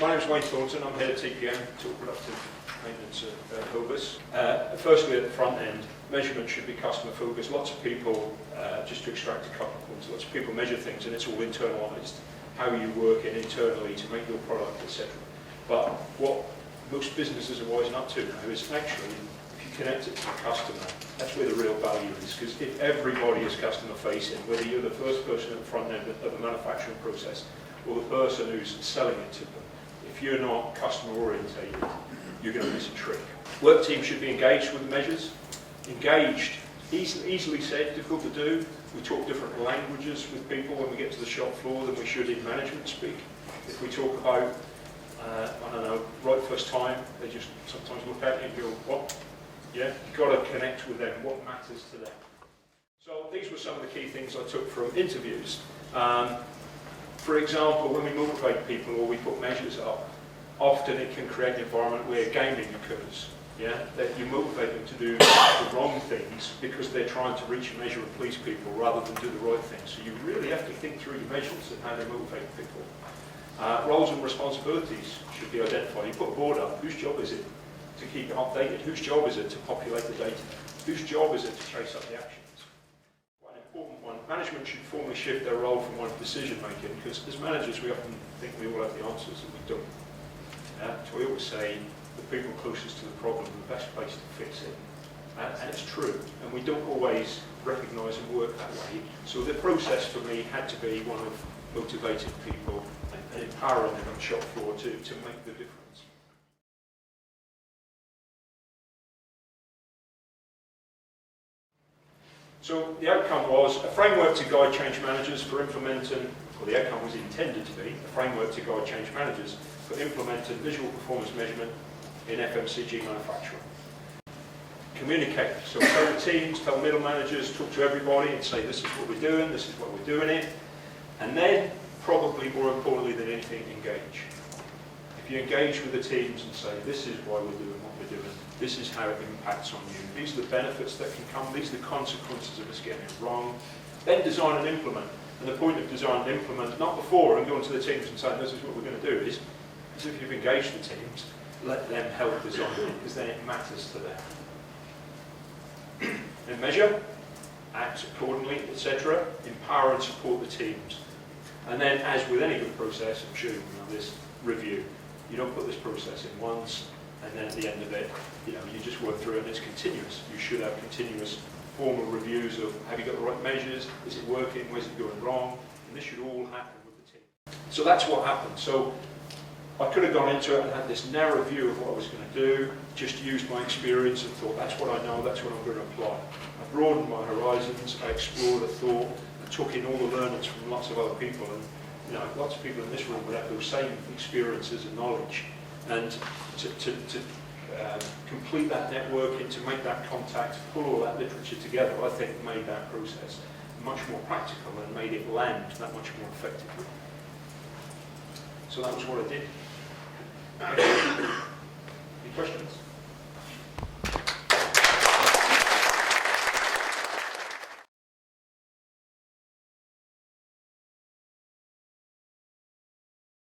My name is Wayne Thornton. I'm head of TPM, Tool Productive Maintenance at Hovis. Firstly, at the front end, measurement should be customer focused. Lots of people, just to extract a couple of points, lots of people measure things and it's all internalised, how you work it internally to make your product, etc. But what most businesses are wising up to now is actually, if you connect it to the customer, that's where the real value is. Because if everybody is customer facing, whether you're the first person at the front end of the manufacturing process or the person who's selling it to them, if you're not customer orientated, you're going to miss a trick. Work teams should be engaged with the measures. Engaged, easily said, difficult to do. We talk different languages with people when we get to the shop floor than we should in management speak. If we talk about, I don't know, right first time, they just sometimes look at you and go, what? Yeah, you've got to connect with them, what matters to them. So these were some of the key things I took from interviews. For example, when we motivate people or we put measures up, often it can create an environment where gaming occurs. Yeah, that you motivate them to do the wrong things because they're trying to reach a measure and please people rather than do the right thing. So you really have to think through your measures and how they motivate people. Roles and responsibilities should be identified. You put a board up, whose job is it to keep it updated? Whose job is it to populate the data? Whose job is it to chase up the actions? Quite an important one. Management should formally shift their role from one of decision making, because as managers we often think we all have the answers and we don't. So we always say the people closest to the problem are the best place to fix it. And it's true, and we don't always recognise and work that way. So the process for me had to be one of motivating people and empowering them on the shop floor to make the difference. So the outcome was a framework to guide change managers for implementing, or the outcome was intended to be, a framework to guide change managers for implementing visual performance measurement in FMCG manufacturing. Communicate. So tell the teams, tell middle managers, talk to everybody and say this is what we're doing, this is what we're doing it. And then, probably more importantly than anything, engage. If you engage with the teams and say this is why we're doing what we're doing, this is how it impacts on you, these are the benefits that can come, these are the consequences of us getting it wrong, then design and implement. And the point of design and implement, not before and going to the teams and saying this is what we're going to do, is if you've engaged the teams, let them help design it, because then it matters to them. Then measure, act accordingly, etc. Empower and support the teams. And then, as with any good process, I'm sure you know this, review. You don't put this process in once, and then at the end of it, you just work through it and it's continuous. You should have continuous formal reviews of, have you got the right measures, is it working, where's it going wrong, and this should all happen with the team. So that's what happened. So I could have gone into it and had this narrow view of what I was going to do, just used my experience and thought, that's what I know, that's what I'm going to apply. I broadened my horizons, I explored, I thought, I took in all the learnings from lots of other people, and lots of people in this room would have those same experiences and knowledge. And to complete that networking, to make that contact, pull all that literature together, I think made that process much more practical and made it land that much more effectively. So that was what I did.